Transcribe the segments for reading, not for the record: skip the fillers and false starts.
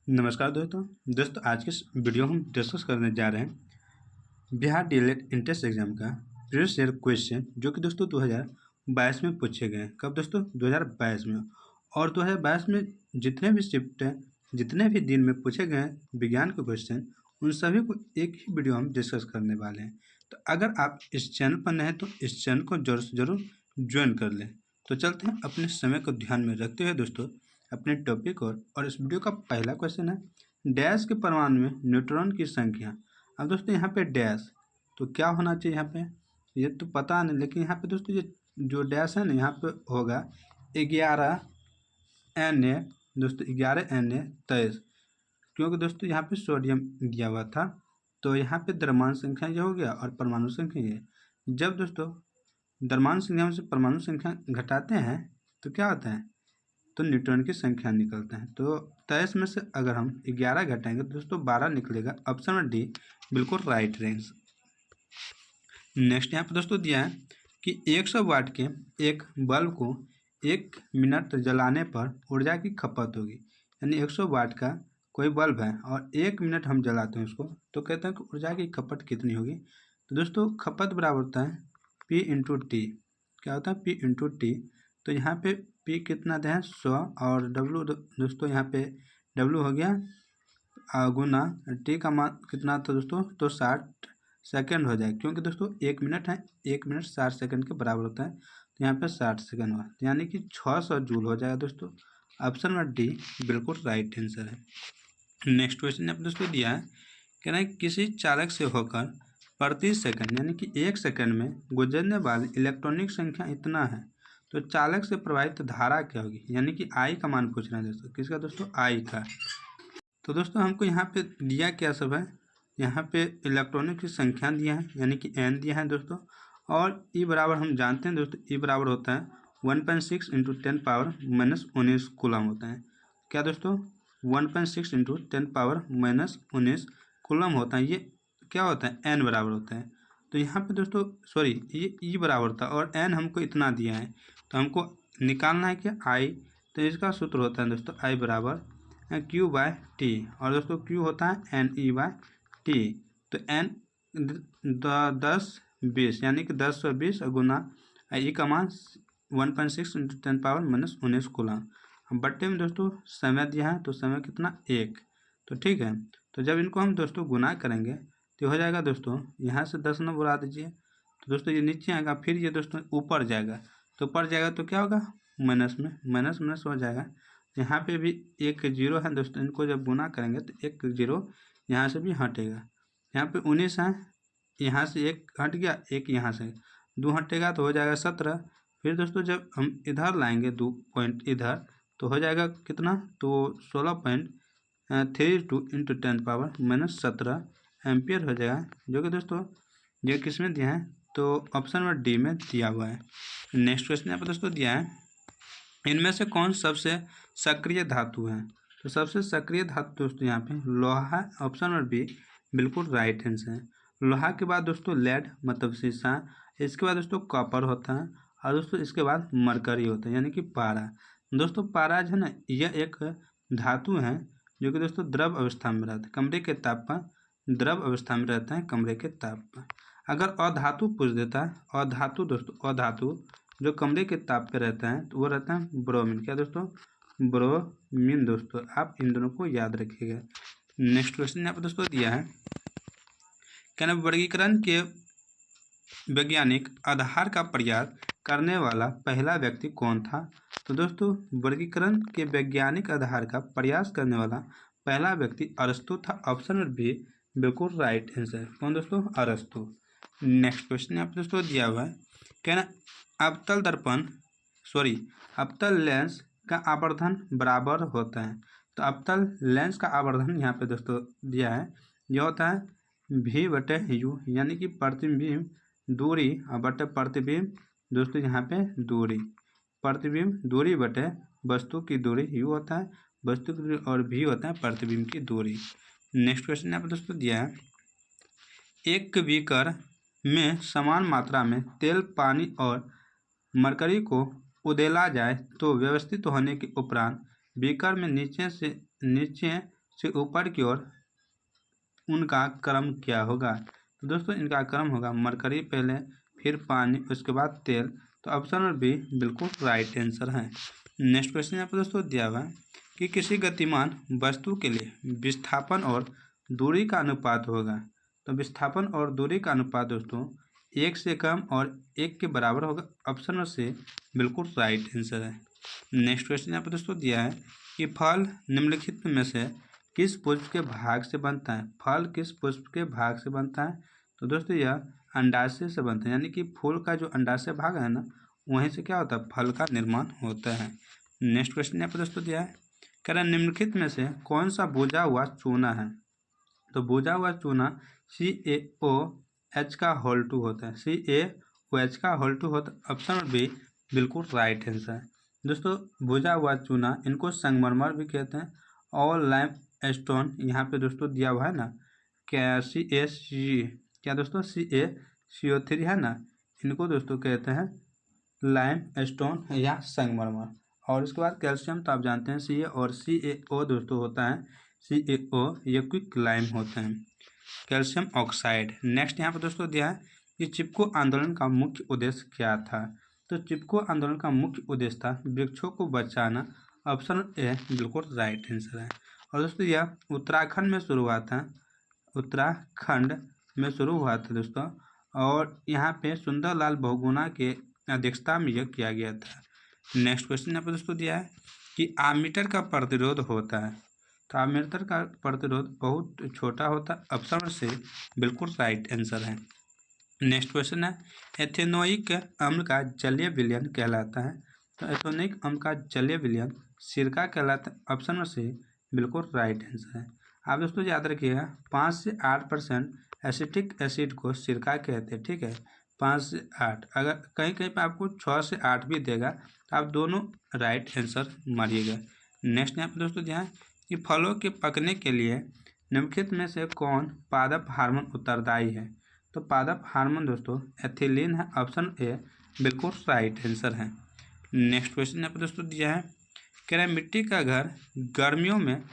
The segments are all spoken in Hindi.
नमस्कार दोस्तों आज के इस वीडियो हम डिस्कस करने जा रहे हैं बिहार डीएलएड इंट्रेंस एग्जाम का प्रीवियस ईयर क्वेश्चन जो कि दोस्तों 2022 में पूछे गए हैं। कब दोस्तों? 2022 में। और 2022 में जितने भी शिफ्ट हैं, जितने भी दिन में पूछे गए हैं विज्ञान के क्वेश्चन, उन सभी को एक ही वीडियो हम डिस्कस करने वाले हैं। तो अगर आप इस चैनल पर नए हैं तो इस चैनल को जरूर से जरूर ज्वाइन कर लें। तो चलते हैं अपने समय को ध्यान में रखते हुए दोस्तों अपने टॉपिक और इस वीडियो का पहला क्वेश्चन है डैश के परमाणु में न्यूट्रॉन की संख्या। अब दोस्तों यहाँ पे डैश तो क्या होना चाहिए यहाँ पे, ये तो पता नहीं, लेकिन यहाँ पे दोस्तों ये जो डैश है ना यहाँ पे होगा 11 Na दोस्तों 11 Na 23, क्योंकि दोस्तों यहाँ पे सोडियम दिया हुआ था। तो यहाँ पे द्रव्यमान संख्या ये हो गया और परमाणु संख्या ये। जब दोस्तों द्रव्यमान संख्या से परमाणु संख्या घटाते हैं तो क्या होता है, तो न्यूट्रॉन की संख्या निकलते हैं। तो 23 में से अगर हम 11 घटाएंगे तो दोस्तों 12 निकलेगा। ऑप्शन नंबर डी बिल्कुल राइट रेंज। नेक्स्ट यहाँ पर दोस्तों दिया है कि 100 वाट के एक बल्ब को 1 मिनट जलाने पर ऊर्जा की खपत होगी। यानी 100 वाट का कोई बल्ब है और 1 मिनट हम जलाते हैं उसको, तो कहते हैं कि ऊर्जा की खपत कितनी होगी। तो दोस्तों खपत बराबर होता है P इंटू टी। क्या होता है? P into T. तो यहाँ पे P कितना दें 100 और W दोस्तों यहाँ पे W हो गया गुना T का मान कितना था दोस्तों, तो 60 सेकेंड हो जाए, क्योंकि दोस्तों 1 मिनट है, 1 मिनट 60 सेकेंड के बराबर होता है। तो यहाँ पे 60 सेकेंड हुआ, यानी कि 600 जूल हो जाएगा दोस्तों। ऑप्शन नंबर डी बिल्कुल राइट आंसर है। नेक्स्ट क्वेश्चन ने दोस्तों दिया है, कह रहा है किसी चालक से होकर प्रति सेकंड यानी कि 1 सेकंड में गुजरने वाली इलेक्ट्रॉनिक संख्या इतना है, तो चालक से प्रवाहित धारा क्या होगी। यानी कि आई का मान पूछ रहे हैं दोस्तों, किसका दोस्तों? आई का। तो दोस्तों हमको यहाँ पे दिया क्या सब है, यहाँ पे इलेक्ट्रॉनिक की संख्या दिया है यानी कि एन दिया है दोस्तों। और ई बराबर हम जानते हैं दोस्तों, ई बराबर होता है 1.6 इंटू 10 पावर माइनस 19 कूलम होता है। क्या दोस्तों? 1.6 इंटू 10 पावर माइनस 19 कूलम होता है। ये क्या होता है? एन बराबर होता है। तो यहाँ पे दोस्तों सॉरी ये ई बराबर था और एन हमको इतना दिया है, तो हमको निकालना है कि आई। तो इसका सूत्र होता है दोस्तों आई बराबर क्यू बाय टी, और दोस्तों क्यू होता है एन ई बाय टी। तो एन 10-20 यानी कि 1020 गुना ई का मान 1.6 इंटू 10 पावर माइनस 19 कूलम। बट्टे में दोस्तों समय दिया है, तो समय कितना 1। तो ठीक है, तो जब इनको हम दोस्तों गुना करेंगे तो हो जाएगा दोस्तों, यहाँ से 10 न बुला दीजिए तो दोस्तों ये नीचे आएगा, फिर ये दोस्तों ऊपर जाएगा। तो ऊपर जाएगा तो क्या होगा? माइनस में माइनस माइनस हो जाएगा। यहाँ पे भी एक जीरो है दोस्तों, इनको जब गुना करेंगे तो एक जीरो यहाँ से भी हटेगा। यहाँ पे 19 है, यहाँ से एक हट गया, एक यहाँ से 2 हटेगा तो हो जाएगा 17। फिर दोस्तों जब हम इधर लाएंगे 2 पॉइंट इधर तो हो जाएगा कितना, तो 16.32 इंटू 10 पावर माइनस 17 एम्पियर हो जाएगा, जो कि दोस्तों ये किस में दिया है, तो ऑप्शन नंबर डी में दिया हुआ है। नेक्स्ट क्वेश्चन यहाँ पर दोस्तों दिया है, इनमें से कौन सबसे सक्रिय धातु है। तो सबसे सक्रिय धातु दोस्तों यहाँ पे लोहा है। ऑप्शन नंबर बी बिल्कुल राइट आंसर है। लोहा के बाद दोस्तों लेड मतलब शीशा, इसके बाद दोस्तों कॉपर होता है, और दोस्तों इसके बाद मरकरी होता है यानी कि पारा। दोस्तों पारा जो है ना, यह एक धातु है जो कि दोस्तों द्रव अवस्था में रहता है, कमरे के ताप पर द्रव अवस्था में रहता है, कमरे के ताप पर। अगर अधातु पूछ देता है, अधातु दोस्तों अधातु जो कमरे के ताप पे रहता है तो वो रहता है ब्रोमीन। क्या दोस्तों? ब्रोमीन। दोस्तों आप इन दोनों को याद रखिएगा। नेक्स्ट क्वेश्चन यहाँ पर दोस्तों दिया है, क्या नाम वर्गीकरण के वैज्ञानिक आधार का प्रयास करने वाला पहला व्यक्ति कौन था। तो दोस्तों वर्गीकरण के वैज्ञानिक आधार का प्रयास करने वाला पहला व्यक्ति अरस्तु था। ऑप्शन बी बिल्कुल राइट आंसर। कौन दोस्तों? अरस्तु। नेक्स्ट क्वेश्चन यहाँ पर दोस्तों दिया हुआ है, कहना अवतल दर्पण अवतल लेंस का आवर्धन बराबर होता है। तो अवतल लेंस का आवर्धन यहाँ पे दोस्तों दिया है, यह होता है v बटे यू, यानी कि प्रतिबिंब दूरी और बटे प्रतिबिंब दोस्तों यहाँ पे दूरी, प्रतिबिंब दूरी बटे वस्तु की दूरी यू होता है वस्तु की दूरी, और v होता है प्रतिबिंब की दूरी। नेक्स्ट क्वेश्चन यहाँ पे दोस्तों दिया है, एक बीकर में समान मात्रा में तेल, पानी और मरकरी को उदेला जाए तो व्यवस्थित होने के उपरांत बीकर में नीचे से ऊपर की ओर उनका क्रम क्या होगा? तो दोस्तों इनका क्रम होगा मरकरी पहले, फिर पानी, उसके बाद तेल। तो ऑप्शन नंबर बी बिल्कुल राइट आंसर है। नेक्स्ट क्वेश्चन यहाँ पर दोस्तों दिया हुआ है कि किसी गतिमान वस्तु के लिए विस्थापन और दूरी का अनुपात होगा। तो विस्थापन और दूरी का अनुपात दोस्तों 1 से कम और 1 के बराबर होगा। ऑप्शन नंबर सी बिल्कुल राइट आंसर है। नेक्स्ट क्वेश्चन यहाँ पर दोस्तों दिया है कि फल निम्नलिखित में से किस पुष्प के भाग से बनता है? फल किस पुष्प के भाग से बनता है? तो दोस्तों यह अंडाशय से बनता है, यानी कि फूल का जो अंडाशय भाग है ना, वहीं से क्या होता है? फल का निर्माण होता है। नेक्स्ट क्वेश्चन यहाँ पर दोस्तों दिया है, कह रहा है निम्नलिखित में से कौन सा बुझा हुआ चूना है? तो बुझा हुआ चूना CaOH का होल 2 होता है। CaOH का होल 2 होता है। ऑप्शन नंबर बी बिल्कुल राइट आंसर है। दोस्तों बुझा हुआ चूना, इनको संगमरमर भी कहते हैं और लाइम स्टोन यहाँ पे दोस्तों दिया हुआ है ना, क्या क्या दोस्तों CaCO3 है ना, इनको दोस्तों कहते हैं लाइम स्टोन या संगमरमर। और इसके बाद कैल्शियम तो आप जानते हैं Ca और CaO दोस्तों होता है CaO, ये क्विक लाइम होते हैं, कैल्शियम ऑक्साइड। नेक्स्ट यहाँ पर दोस्तों दिया है कि चिपको आंदोलन का मुख्य उद्देश्य क्या था? तो चिपको आंदोलन का मुख्य उद्देश्य था वृक्षों को बचाना। ऑप्शन ए बिल्कुल राइट आंसर है। और दोस्तों यह उत्तराखंड में शुरू हुआ था, उत्तराखंड में शुरू हुआ था दोस्तों, और यहाँ पे सुंदरलाल बहुगुणा के अध्यक्षता में यह किया गया था। नेक्स्ट क्वेश्चन यहाँ पर दोस्तों दिया है कि आमीटर का प्रतिरोध होता है। तो आमीटर का प्रतिरोध बहुत छोटा होता है। ऑप्शन से बिल्कुल राइट आंसर है। नेक्स्ट क्वेश्चन है एथेनोइक अम्ल का जलीय विलयन कहलाता है। तो एथेनोइक अम्ल का जलीय विलयन सिरका कहलाता है। ऑप्शन से बिल्कुल राइट आंसर है। आप दोस्तों याद रखिएगा 5 से 8% एसिटिक एसिड को सिरका कहते हैं, ठीक है, 5 से 8। अगर कहीं कहीं पर आपको 6 से 8 भी देगा तो आप दोनों राइट आंसर मारिएगा। नेक्स्ट यहाँ पर दोस्तों ध्यान कि फलों के पकने के लिए निम्नलिखित में से कौन पादप हार्मोन उत्तरदायी है? तो पादप हार्मोन दोस्तों एथिलीन है। ऑप्शन ए बिल्कुल राइट आंसर है। नेक्स्ट क्वेश्चन यहाँ पर दोस्तों दिया है, कह रहा है मिट्टी का घर गर्मियों में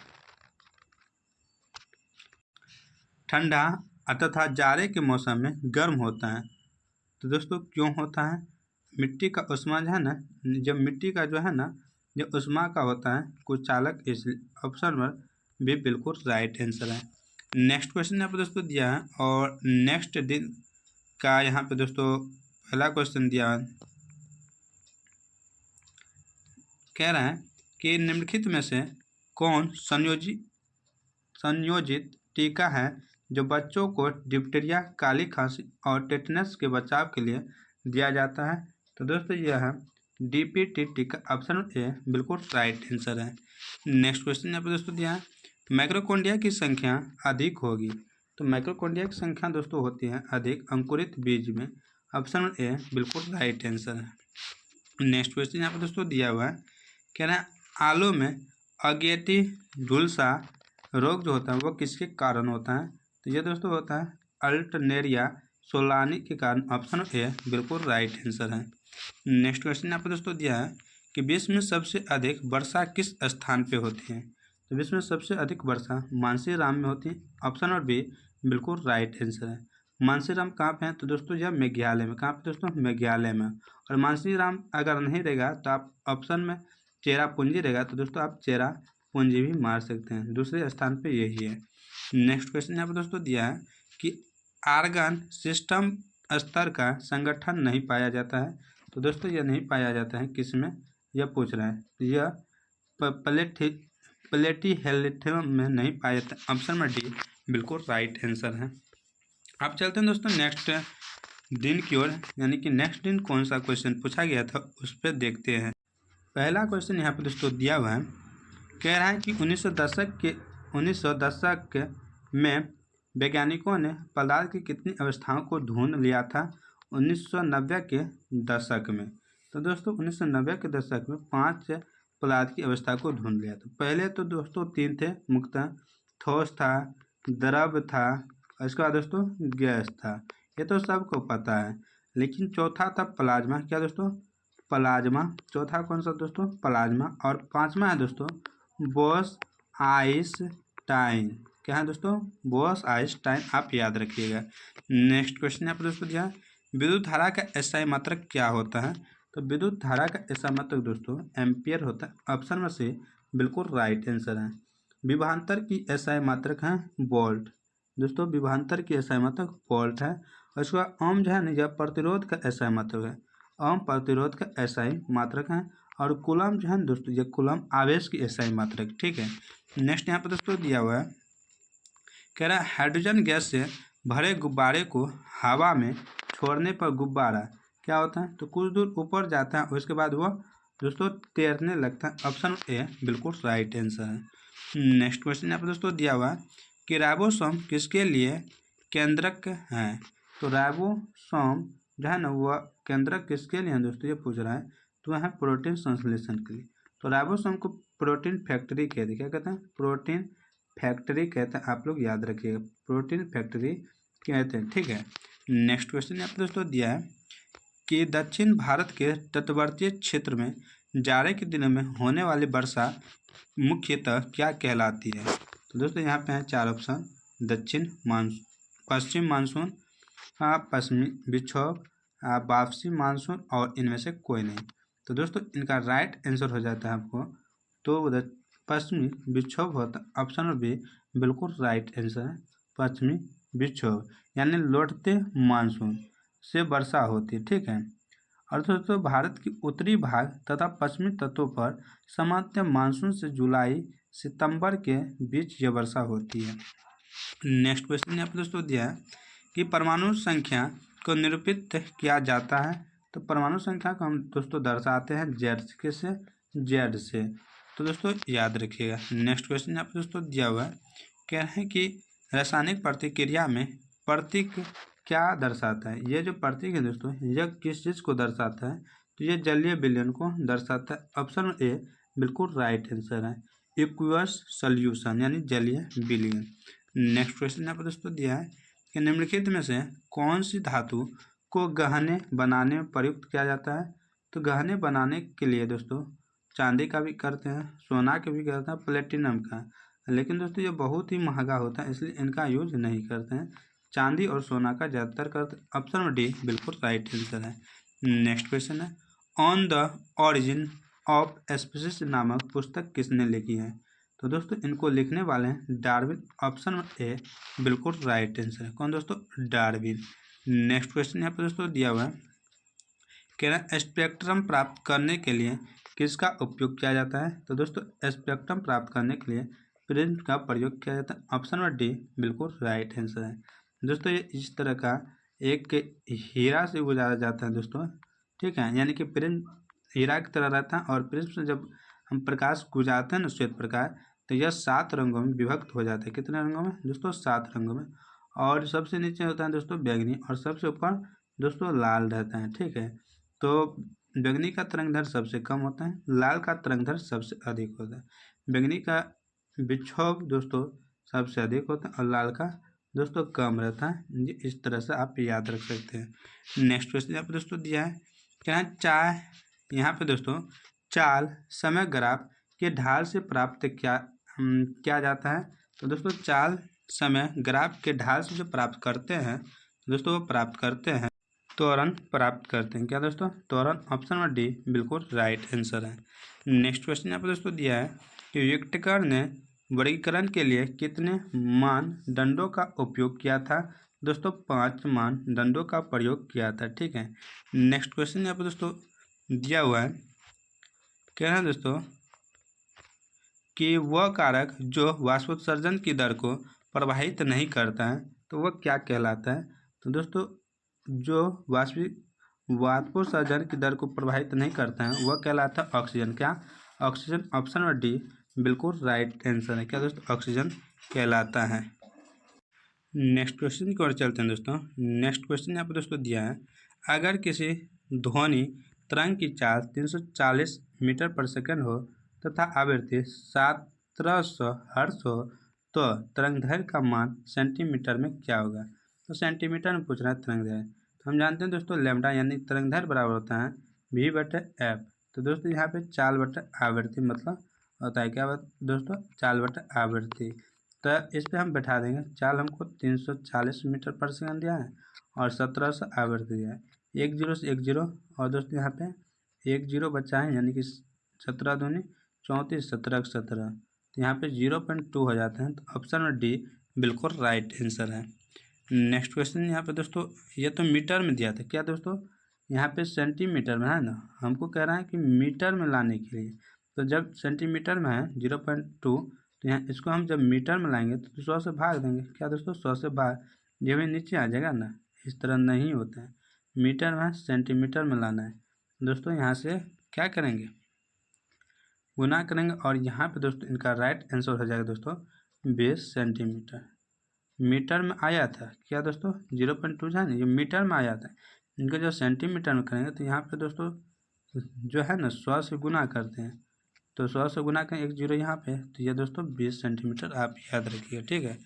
ठंडा तथा जाड़े के मौसम में गर्म होता है। तो दोस्तों क्यों होता है? मिट्टी का ऊष्मा जो है ना, जब मिट्टी का जो है ना, जो ऊष्मा का होता है कुछ चालक, इसलिए ऑप्शन नंबर बी बिल्कुल राइट आंसर है। नेक्स्ट क्वेश्चन यहाँ पर दोस्तों दिया है, और नेक्स्ट दिन का यहाँ पे दोस्तों पहला क्वेश्चन दिया है, कह रहा है कि निम्नलिखित में से कौन संयोजित टीका है जो बच्चों को डिप्थीरिया, काली खांसी और टेटनस के बचाव के लिए दिया जाता है? तो दोस्तों यह है DPT टीका। ऑप्शन ए बिल्कुल राइट आंसर है। नेक्स्ट क्वेश्चन यहाँ पर दोस्तों दिया है, माइक्रोकोन्डिया की संख्या अधिक होगी। तो माइक्रोकोन्डिया की संख्या दोस्तों होती है अधिक अंकुरित बीज में। ऑप्शन ए बिल्कुल राइट आंसर है। नेक्स्ट क्वेश्चन यहाँ पर दोस्तों दिया हुआ है, कह रहे हैं आलू में अगेटी झुलसा रोग जो होता है वो किसके कारण होता है? तो ये दोस्तों होता है अल्टरनेरिया सोलानी के कारण। ऑप्शन ए बिल्कुल राइट आंसर है। नेक्स्ट क्वेश्चन यहाँ पर दोस्तों दिया है कि विश्व में सबसे अधिक वर्षा किस स्थान पे होती है? तो विश्व में सबसे अधिक वर्षा मानसीराम में होती है। ऑप्शन नंबर बी बिल्कुल राइट आंसर है। मानसीराम कहाँ पे है? तो दोस्तों यह मेघालय में। कहाँ पे दोस्तों? मेघालय में। और मानसीराम अगर नहीं रहेगा तो आप ऑप्शन में चेरापूंजी रहेगा तो दोस्तों आप चेरापूंजी भी मार सकते हैं, दूसरे स्थान पे यही है। नेक्स्ट क्वेश्चन यहाँ पर दोस्तों दिया है कि आर्गन सिस्टम स्तर का संगठन नहीं पाया जाता है। तो दोस्तों यह नहीं पाया जाता है किस में? यह पूछ रहा है, यह प्लेटीहेल्थम में नहीं पाया जाता। ऑप्शन में डी बिल्कुल राइट आंसर है। आप चलते हैं दोस्तों नेक्स्ट दिन की ओर, यानी कि नेक्स्ट दिन कौन सा क्वेश्चन पूछा गया था उस पर देखते हैं। पहला क्वेश्चन यहाँ पर दोस्तों दिया हुआ है, कह रहा है कि 1900 दशक में वैज्ञानिकों ने पदार्थ की कितनी अवस्थाओं को ढूंढ लिया था 1990 के दशक में? तो दोस्तों 1990 के दशक में 5 पदार्थ की अवस्था को ढूंढ लिया था। पहले तो दोस्तों 3 थे मुख्यतः, ठोस था, द्रव था, और इसके बाद दोस्तों गैस था। ये तो सबको पता है। लेकिन चौथा था प्लाज्मा। क्या दोस्तों? प्लाज्मा। चौथा कौन सा दोस्तों? प्लाज्मा। और पांचवा है दोस्तों बोस आइस आइंस्टाइन। क्या है दोस्तों? बोस आइंस्टाइन आप याद रखिएगा। नेक्स्ट क्वेश्चन यहाँ पर दोस्तों दिया, विद्युत धारा का एसआई मात्रक क्या होता है? तो विद्युत धारा का एसआई मात्रक दोस्तों एम्पियर होता है। ऑप्शन में से बिल्कुल राइट आंसर है। विभवांतर की एसआई मात्रक है वोल्ट। दोस्तों विभवांतर की एसआई मात्रक वोल्ट है। और इसका ओम जो है ना यह प्रतिरोध का एसआई मात्रक है। ओम प्रतिरोध का एसआई मात्रक है। और कूलम जो है ना दोस्तों ये कूलम आवेश की एसआई मात्रक। ठीक है। नेक्स्ट यहाँ पर दोस्तों दिया हुआ है, कह रहा है हाइड्रोजन गैस से भरे गुब्बारे को हवा में छोड़ने पर गुब्बारा क्या होता है? तो कुछ दूर ऊपर जाता है और उसके बाद वह दोस्तों तैरने लगता है। ऑप्शन ए बिल्कुल राइट आंसर है। नेक्स्ट क्वेश्चन यहाँ पर दोस्तों दिया हुआ कि राइबोसोम किसके लिए केंद्रक है? तो राइबोसोम जो है ना वह केंद्रक किसके लिए है दोस्तों, ये पूछ रहा है। तो वह है प्रोटीन संश्लेषण के लिए। तो राइबोसोम को प्रोटीन फैक्ट्री कहते हैं। क्या कहते हैं? प्रोटीन फैक्ट्री कहते हैं। आप लोग याद रखिएगा, प्रोटीन फैक्ट्री कहते हैं। ठीक है। नेक्स्ट क्वेश्चन यहाँ पर दोस्तों दिया है कि दक्षिण भारत के तटवर्ती क्षेत्र में जाड़े के दिनों में होने वाली वर्षा मुख्यतः क्या कहलाती है? तो दोस्तों यहाँ पे हैं चार ऑप्शन, दक्षिण मानसून, पश्चिम मानसून, पश्चिमी विक्षोभ, वापसी मानसून और इनमें से कोई नहीं। तो दोस्तों इनका राइट आंसर हो जाता है आपको तो पश्चिमी विक्षोभ होता है। ऑप्शन बी बिल्कुल राइट आंसर है, पश्चिमी विक्षोभ यानी लौटते मानसून से वर्षा होती है। ठीक है। और दोस्तों भारत की उत्तरी भाग तथा पश्चिमी तटों पर सामान्य मानसून से जुलाई सितंबर के बीच यह वर्षा होती है। नेक्स्ट क्वेश्चन यहाँ पर दोस्तों दिया है कि परमाणु संख्या को निरूपित किया जाता है। तो परमाणु संख्या को हम दोस्तों दर्शाते हैं जेड से। तो दोस्तों याद रखिएगा। नेक्स्ट क्वेश्चन यहाँ पर दोस्तों दिया हुआ है, कह रहे हैं कि रासायनिक प्रतिक्रिया में प्रतीक क्या दर्शाता है? ये जो प्रतीक है दोस्तों यह किस चीज़ को दर्शाता है? तो ये जलीय विलयन को दर्शाता है। ऑप्शन ए बिल्कुल राइट आंसर है, एक्वस सॉल्यूशन यानी जलीय विलयन। नेक्स्ट क्वेश्चन यहाँ पर दोस्तों दिया है कि निम्नलिखित में से कौन सी धातु को गहने बनाने में प्रयुक्त किया जाता है? तो गहने बनाने के लिए दोस्तों चांदी का भी करते हैं, सोना का भी करते हैं, प्लेटिनम का। लेकिन दोस्तों ये बहुत ही महंगा होता है इसलिए इनका यूज नहीं करते हैं। चांदी और सोना का ज़्यादातर करते। ऑप्शन डी बिल्कुल राइट आंसर है। नेक्स्ट क्वेश्चन है, on the origin of species नामक पुस्तक किसने लिखी है? तो दोस्तों इनको लिखने वाले हैं डार्विन। ऑप्शन ए बिल्कुल राइट आंसर है। कौन दोस्तों? डार्विन। नेक्स्ट क्वेश्चन यहाँ पर दोस्तों दिया हुआ है, कह रहा है स्पेक्ट्रम प्राप्त करने के लिए किसका उपयोग किया जाता है? तो दोस्तों स्पेक्ट्रम प्राप्त करने के लिए प्रिज्म का प्रयोग किया जाता है। ऑप्शन नंबर डी बिल्कुल राइट आंसर है। दोस्तों ये इस तरह का एक हीरा से गुजारा जाता है दोस्तों। ठीक है। यानी कि प्रिज्म हीरा की तरह रहता है और प्रिज्म से जब हम प्रकाश गुजारते हैं ना श्वेत प्रकाश, तो यह 7 रंगों में विभक्त हो जाता है। कितने रंगों में दोस्तों? 7 रंगों में। और सबसे नीचे होता है दोस्तों बैंगनी और सबसे ऊपर दोस्तों लाल रहता है। ठीक है। तो बैंगनी का तरंगदैर्घ्य सबसे कम होता है, लाल का तरंगदैर्घ्य सबसे अधिक होता है। बैंगनी का विक्षोभ दोस्तों सबसे अधिक होता है और लाल का दोस्तों कम रहता है। इस तरह से आप याद रख सकते हैं। नेक्स्ट क्वेश्चन यहाँ पे दोस्तों दिया है, क्या है चाय यहाँ पे दोस्तों चाल समय ग्राफ के ढाल से प्राप्त किया जाता है? तो दोस्तों चाल समय ग्राफ के ढाल से जो प्राप्त करते हैं दोस्तों वो प्राप्त करते हैं त्वरण प्राप्त करते हैं। क्या दोस्तों? त्वरण। ऑप्शन नंबर डी बिल्कुल राइट आंसर है। नेक्स्ट क्वेश्चन यहाँ पर दोस्तों दिया है कि विक्टकर ने वर्गीकरण के लिए कितने मानदंडों का उपयोग किया था? दोस्तों 5 मानदंडों का प्रयोग किया था। ठीक है। नेक्स्ट क्वेश्चन यहाँ पर दोस्तों दिया हुआ है, कह रहे हैं दोस्तों कि वह कारक जो वाष्पोत्सर्जन की दर को प्रभावित नहीं करता है तो वह क्या कहलाता है? तो दोस्तों जो वाष्पोत्सर्जन की दर को प्रभावित नहीं करता है वह कहलाता है ऑक्सीजन। क्या? ऑक्सीजन। ऑप्शन नंबर डी बिल्कुल राइट आंसर है। क्या दोस्तों? ऑक्सीजन कहलाता है। नेक्स्ट क्वेश्चन की ओर चलते हैं दोस्तों। नेक्स्ट क्वेश्चन यहाँ पर दोस्तों दिया है, अगर किसी ध्वनि तरंग की चाल 340 मीटर पर सेकंड हो तथा आवृत्ति 1700 हर्ट्ज हो तो तरंगदैर्घ्य का मान सेंटीमीटर में क्या होगा? तो सेंटीमीटर में पूछ रहा है तरंगदैर्घ्य। तो हम जानते हैं दोस्तों लैम्डा यानी तरंगदैर्घ्य बराबर होता है v/f। तो दोस्तों यहाँ पे चाल बटा आवृत्ति मतलब होता है क्या दोस्तों? चाल बटा आवृत्ति। तो इस पर हम बैठा देंगे। चाल हमको 340 मीटर पर सेकंड दिया है और 1700 आवृत्ति दिया है। 1 0 से 1 0 और दोस्तों यहाँ पे 1 0 बचा है, यानी कि 17 दूनी 34, 17 17, तो यहाँ पे 0.2 हो जाते हैं। तो ऑप्शन में डी बिल्कुल राइट आंसर है। नेक्स्ट क्वेश्चन यहाँ पे दोस्तों, ये तो मीटर में दिया था, क्या दोस्तों यहाँ पे सेंटीमीटर में है ना, हमको कह रहा है कि मीटर में लाने के लिए। तो जब सेंटीमीटर में है 0.2, तो यहाँ इसको हम जब मीटर में लाएंगे तो 100 से भाग देंगे। क्या दोस्तों 100 से भाग, ये भी नीचे आ जाएगा ना, इस तरह नहीं होता है। मीटर में सेंटीमीटर में लाना है दोस्तों, यहाँ से क्या करेंगे गुना करेंगे और यहाँ पे दोस्तों इनका राइट आंसर हो जाएगा दोस्तों 20 सेंटीमीटर। मीटर में आया था क्या दोस्तों 0.2 है ना, ये मीटर में आया था। इनको जो सेंटीमीटर में करेंगे तो यहाँ पे दोस्तों जो है ना 100 से गुना करते हैं, तो 100 से गुना करें 1 0 यहाँ पे, तो ये दोस्तों 20 सेंटीमीटर आप याद रखिएगा, ठीक है।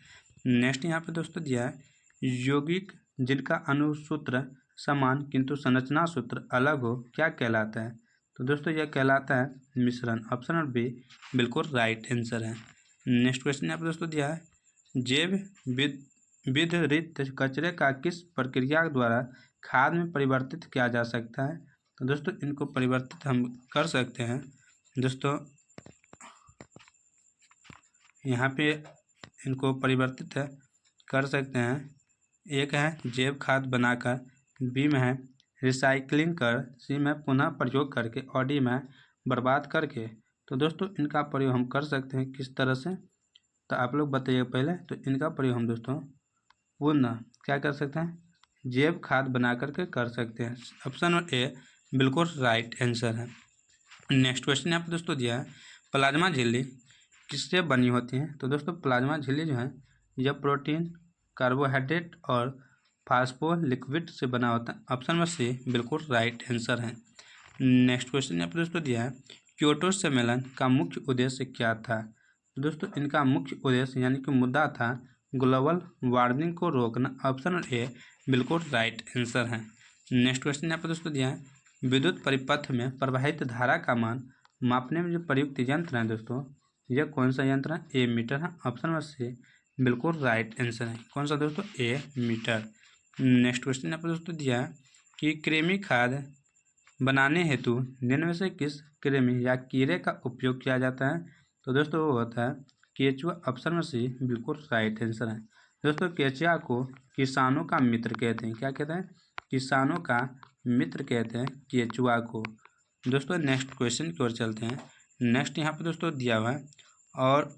नेक्स्ट यहाँ पे दोस्तों दिया है यौगिक जिनका अनुसूत्र समान किंतु संरचना सूत्र अलग हो क्या कहलाता है। तो दोस्तों यह कहलाता है मिश्रण। ऑप्शन नंबर बी बिल्कुल राइट आंसर है। नेक्स्ट क्वेश्चन यहाँ पे दोस्तों दिया है जैव विधरित कचरे का किस प्रक्रिया द्वारा खाद में परिवर्तित किया जा सकता है। तो दोस्तों इनको परिवर्तित हम कर सकते हैं दोस्तों, यहाँ पे इनको परिवर्तित कर सकते हैं। एक है जैव खाद बनाकर, बी में है रिसाइकलिंग कर, सी में पुनः प्रयोग करके और डी में बर्बाद करके। तो दोस्तों इनका प्रयोग हम कर सकते हैं किस तरह से, तो आप लोग बताइए पहले। तो इनका प्रयोग हम दोस्तों पुनः क्या कर सकते हैं, जैव खाद बना करके कर सकते हैं। ऑप्शन नंबर ए बिल्कुल राइट आंसर है। नेक्स्ट क्वेश्चन यहाँ पर दोस्तों दिया है प्लाज्मा झिल्ली किससे बनी होती है। तो दोस्तों प्लाज्मा झिल्ली जो है यह प्रोटीन, कार्बोहाइड्रेट और फास्फोलिपिड से बना होता है। ऑप्शन नंबर सी बिल्कुल राइट आंसर है। नेक्स्ट क्वेश्चन यहाँ पर दोस्तों दिया है क्योटो सम्मेलन का मुख्य उद्देश्य क्या था। तो दोस्तों इनका मुख्य उद्देश्य यानी कि मुद्दा था ग्लोबल वार्मिंग को रोकना। ऑप्शन नंबर ए बिल्कुल राइट आंसर है। नेक्स्ट क्वेश्चन यहाँ पर दोस्तों दिया है विद्युत परिपथ में प्रवाहित धारा का मान मापने में जो प्रयुक्त यंत्र है दोस्तों, यह कौन सा यंत्र है, ए मीटर है। ऑप्शन नंबर सी बिल्कुल राइट आंसर है। कौन सा दोस्तों, ए मीटर। नेक्स्ट क्वेश्चन यहाँ पर दोस्तों दिया है कि कृमि खाद बनाने हेतु निम्न में से किस कृमि या कीड़े का उपयोग किया जाता है। तो दोस्तों वो होता है केचुआ। ऑप्शन में सी बिल्कुल राइट आंसर है। दोस्तों केचुआ को किसानों का मित्र कहते हैं, क्या कहते हैं, किसानों का मित्र कहते हैं केचुआ को। दोस्तों नेक्स्ट क्वेश्चन की ओर चलते हैं। नेक्स्ट यहाँ पे दोस्तों दिया हुआ है और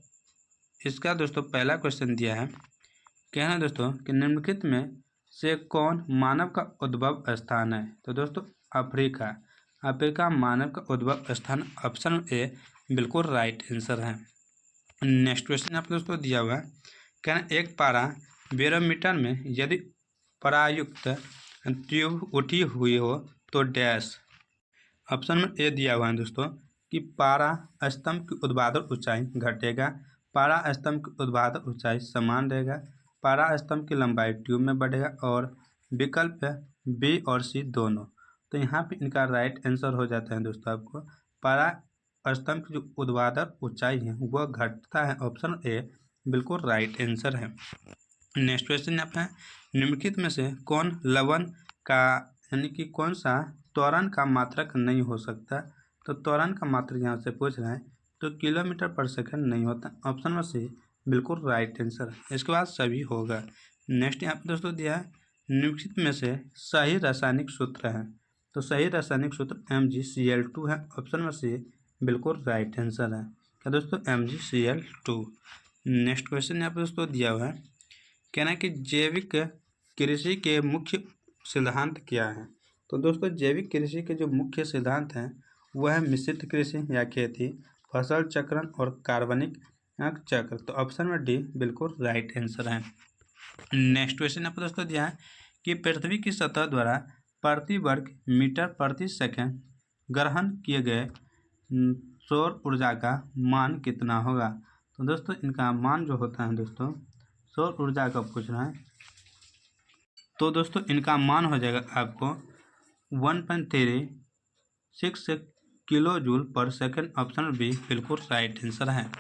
इसका दोस्तों पहला क्वेश्चन दिया है, कहना दोस्तों कि निम्नलिखित में से कौन मानव का उद्भव स्थान है। तो दोस्तों अफ्रीका, अफ्रीका मानव का उद्भव स्थान। ऑप्शन ए बिल्कुल राइट आंसर है। नेक्स्ट क्वेश्चन यहाँ पे दोस्तों दिया हुआ है, कहना एक पारा बैरोमीटर में यदि परायुक्त ट्यूब उठी हुई हो तो डैश। ऑप्शन में ए दिया हुआ है दोस्तों कि पारा स्तंभ की ऊर्ध्वाधर ऊंचाई घटेगा, पारा स्तंभ की ऊर्ध्वाधर ऊंचाई समान रहेगा, पारा स्तंभ की लंबाई ट्यूब में बढ़ेगा और विकल्प है बी और सी दोनों। तो यहाँ पे इनका राइट आंसर हो जाता है दोस्तों आपको पारा स्तंभ की जो ऊर्ध्वाधर ऊंचाई है वह घटता है। ऑप्शन ए बिल्कुल राइट आंसर है। नेक्स्ट क्वेश्चन यहाँ पे निम्नलिखित में से कौन लवण का यानी कि कौन सा त्वरण का मात्रक नहीं हो सकता। तो त्वरण का मात्रक यहाँ से पूछ रहे हैं तो किलोमीटर पर सेकंड नहीं होता। ऑप्शन में सी बिल्कुल राइट आंसर है। इसके बाद सभी होगा। नेक्स्ट यहाँ पे दोस्तों दिया है निम्नलिखित में से सही रासायनिक सूत्र है। तो सही रासायनिक सूत्र MgCl2 है। ऑप्शन में सी बिल्कुल राइट आंसर है। क्या दोस्तों MgCl2। नेक्स्ट क्वेश्चन यहाँ पे दोस्तों दिया हुआ है, कहना है कि जैविक कृषि के मुख्य सिद्धांत क्या है। तो दोस्तों जैविक कृषि के जो मुख्य सिद्धांत हैं वह है मिश्रित कृषि या खेती, फसल चक्रण और कार्बनिक चक्र। तो ऑप्शन में डी बिल्कुल राइट आंसर है। नेक्स्ट क्वेश्चन यहाँ पर दोस्तों दिया है कि पृथ्वी की सतह द्वारा प्रति वर्ग मीटर प्रति सेकंड ग्रहण किए गए सौर ऊर्जा का मान कितना होगा। तो दोस्तों इनका मान जो होता है दोस्तों सौर ऊर्जा का पूछ रहा है, तो दोस्तों इनका मान हो जाएगा आपको 1.36 किलो जूल पर सेकंड। ऑप्शन बी बिल्कुल राइट आंसर है।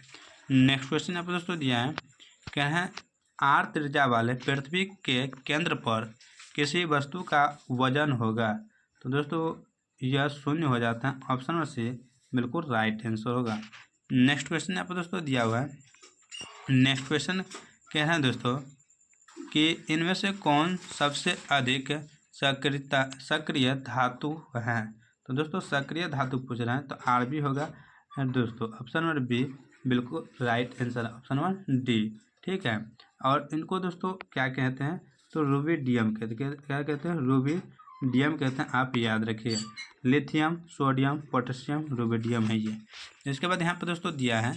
नेक्स्ट क्वेश्चन यहाँ पर दोस्तों दिया है क्या है, r त्रिज्या वाले पृथ्वी के केंद्र पर किसी वस्तु का वजन होगा। तो दोस्तों यह 0 हो जाता है। ऑप्शन नंबर सी बिल्कुल राइट आंसर होगा। नेक्स्ट क्वेश्चन यहाँ पर दोस्तों दिया हुआ है। नेक्स्ट क्वेश्चन कह रहे हैं दोस्तों कि इनमें से कौन सबसे अधिक सक्रिय धातु है। तो दोस्तों सक्रिय धातु पूछ रहे हैं तो Rb होगा दोस्तों। ऑप्शन नंबर बी बिल्कुल right answer, option number D. ठीक है, और इनको दोस्तों क्या कहते हैं, तो रूबिडियम कहते हैं। क्या कहते हैं, रूबिडियम कहते हैं। आप याद रखिए, लिथियम, सोडियम, पोटेशियम, रूबिडियम है ये। इसके बाद यहाँ पर दोस्तों दिया है,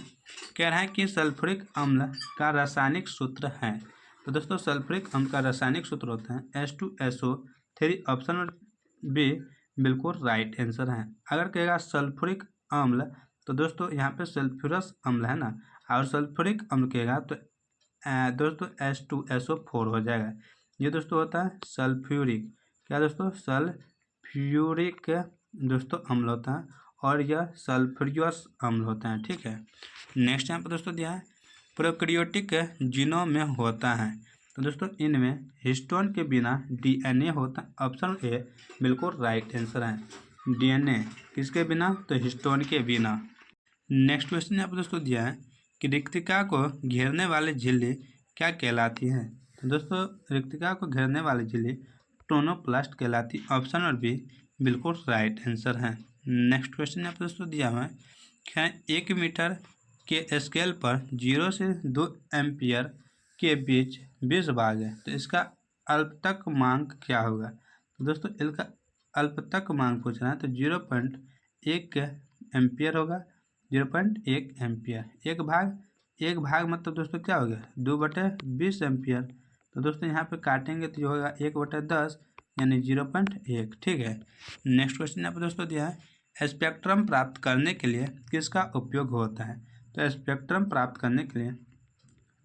कह रहा है कि सल्फ्यूरिक अम्ल का रासायनिक सूत्र है। तो दोस्तों सल्फ्यूरिक अम्ल का रासायनिक सूत्र होता है H2SO3। ऑप्शन नंबर बी बिल्कुल राइट आंसर है। अगर कहेगा सल्फ्यूरिक अम्ल तो दोस्तों यहाँ पे सल्फ्यूरस अम्ल है ना, और सल्फ्यूरिक अम्ल कहेगा तो दोस्तों H2SO4 हो जाएगा। ये दोस्तों होता है सल्फ्यूरिक, क्या दोस्तों, सल्फ्यूरिक दोस्तों अम्ल होता है, और यह सल्फ्यूरियस अम्ल होता है। ठीक है, नेक्स्ट यहाँ पर दोस्तों दिया है प्रोकैरियोटिक जीनोम में होता है। तो दोस्तों इनमें हिस्टोन के बिना DNA होता है। ऑप्शन ए बिल्कुल राइट आंसर है। DNA किसके बिना, तो हिस्टोन के बिना। नेक्स्ट क्वेश्चन यहाँ पर दोस्तों दिया है कि रिक्तिका को घेरने वाली झिल्ली क्या कहलाती है। तो दोस्तों रिक्तिका को घेरने वाली झिल्ली टोनोप्लास्ट कहलाती। ऑप्शन नंबर बी बिल्कुल राइट आंसर है। नेक्स्ट क्वेश्चन यहाँ पर दोस्तों दिया हुआ है क्या 1 मीटर के स्केल पर 0 से 2 एम्पियर के बीच 20 भाग है, तो इसका अल्पतमांक क्या होगा। तो दोस्तों इसका अल्पतमांक पूछ रहा है तो 0.1 एम्पियर होगा। 0.1 एम्पियर। एक भाग मतलब दोस्तों क्या हो गया, 2/20 एम्पियर। तो दोस्तों यहाँ पे काटेंगे तो ये होगा 1/10 यानी 0.1। ठीक है, नेक्स्ट क्वेश्चन यहाँ पे दोस्तों दिया है स्पेक्ट्रम प्राप्त करने के लिए किसका उपयोग होता है। तो स्पेक्ट्रम प्राप्त करने के लिए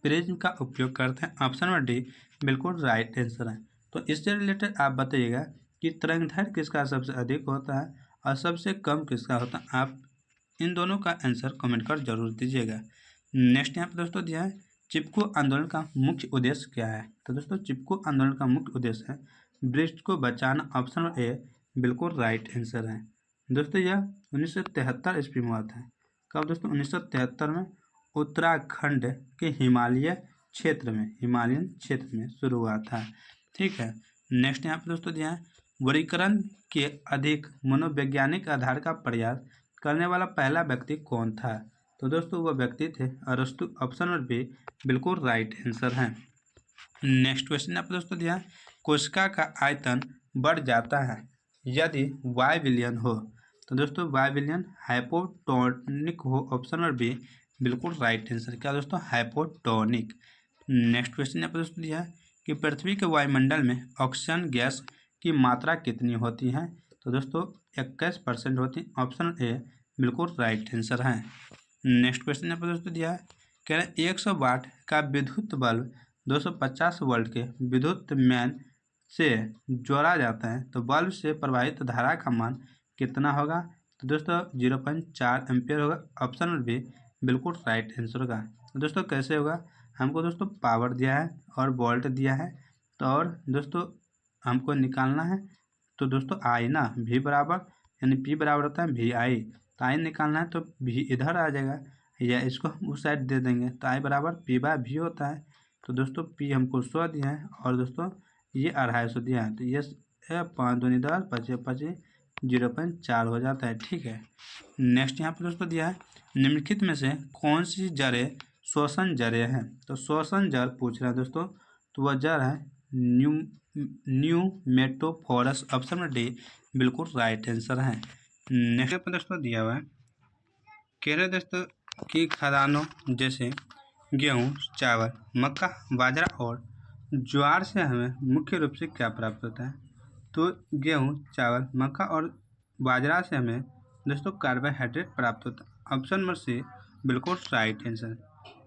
प्रिज्म का उपयोग करते हैं। ऑप्शन नंबर डी बिल्कुल राइट आंसर है। तो इससे रिलेटेड आप बताइएगा कि तरंगदैर्घ्य किसका सबसे अधिक होता है और सबसे कम किसका होता है। आप इन दोनों का आंसर कमेंट कर जरूर दीजिएगा। नेक्स्ट यहाँ पर दोस्तों दिया है चिपको आंदोलन का मुख्य उद्देश्य क्या है। तो दोस्तों चिपको आंदोलन का मुख्य उद्देश्य है वृक्ष को बचाना। ऑप्शन नंबर ए बिल्कुल राइट आंसर है। दोस्तों यह 1973 ईस्वी में हुआ था। कब दोस्तों, 1973 में उत्तराखंड के हिमालयन क्षेत्र में शुरू हुआ था। ठीक है, नेक्स्ट यहाँ पर दोस्तों दिया है वर्गीकरण के अधिक मनोवैज्ञानिक आधार का प्रयास करने वाला पहला व्यक्ति कौन था। तो दोस्तों वह व्यक्ति थे अरस्तु। ऑप्शन नंबर बी बिल्कुल राइट आंसर है। नेक्स्ट क्वेश्चन यहाँ पर दोस्तों दिया है कोशिका का आयतन बढ़ जाता है यदि y विलयन हो। तो दोस्तों y विलयन हाइपोटोनिक हो। ऑप्शन नंबर बी बिल्कुल राइट आंसर, क्या दोस्तों, हाइपोटोनिक। नेक्स्ट क्वेश्चन यहाँ पर दोस्तों दिया है कि पृथ्वी के वायुमंडल में ऑक्सीजन गैस की मात्रा कितनी होती है। तो दोस्तों 21% होती है। ऑप्शन ए बिल्कुल राइट आंसर है। नेक्स्ट क्वेश्चन यहाँ पर दोस्तों दिया है कह रहे 100 वाट का विद्युत बल्ब 250 वोल्ट के विद्युत मैन से जोड़ा जाता है तो बल्ब से प्रवाहित धारा का मान कितना होगा। तो दोस्तों 0.4 एम्पियर होगा। ऑप्शन नंबर बी बिल्कुल राइट आंसर होगा। तो दोस्तों कैसे होगा, हमको दोस्तों पावर दिया है और वोल्ट दिया है, तो और दोस्तों हमको निकालना है तो दोस्तों आई ना, भी बराबर यानी पी बराबर होता है वी आई। तो आई निकालना है तो भी इधर आ जाएगा या इसको हम उस साइड दे देंगे तो आई बराबर P/V होता है। तो दोस्तों P हमको 100 दिया है और दोस्तों ये 250 दिया है, तो ये 5 दूनी 10 25 0.4 हो जाता है। ठीक है, नेक्स्ट यहाँ पर दोस्तों दिया है निम्नलिखित में से कौन सी जड़ें श्वसन जड़ें हैं। तो श्वसन जड़ पूछ रहा है दोस्तों, तो वह जड़ है न्यूमेटोफोरस। ऑप्शन नंबर डी बिल्कुल राइट आंसर है। नेक्स्ट पर दोस्तों दिया हुआ है कह रहे दोस्तों कि खदानों जैसे गेहूँ, चावल, मक्का, बाजरा और ज्वार से हमें मुख्य रूप से क्या प्राप्त होता है। तो गेहूँ, चावल, मक्का और बाजरा से हमें दोस्तों कार्बोहाइड्रेट प्राप्त होता है। ऑप्शन नंबर सी बिल्कुल राइट आंसर।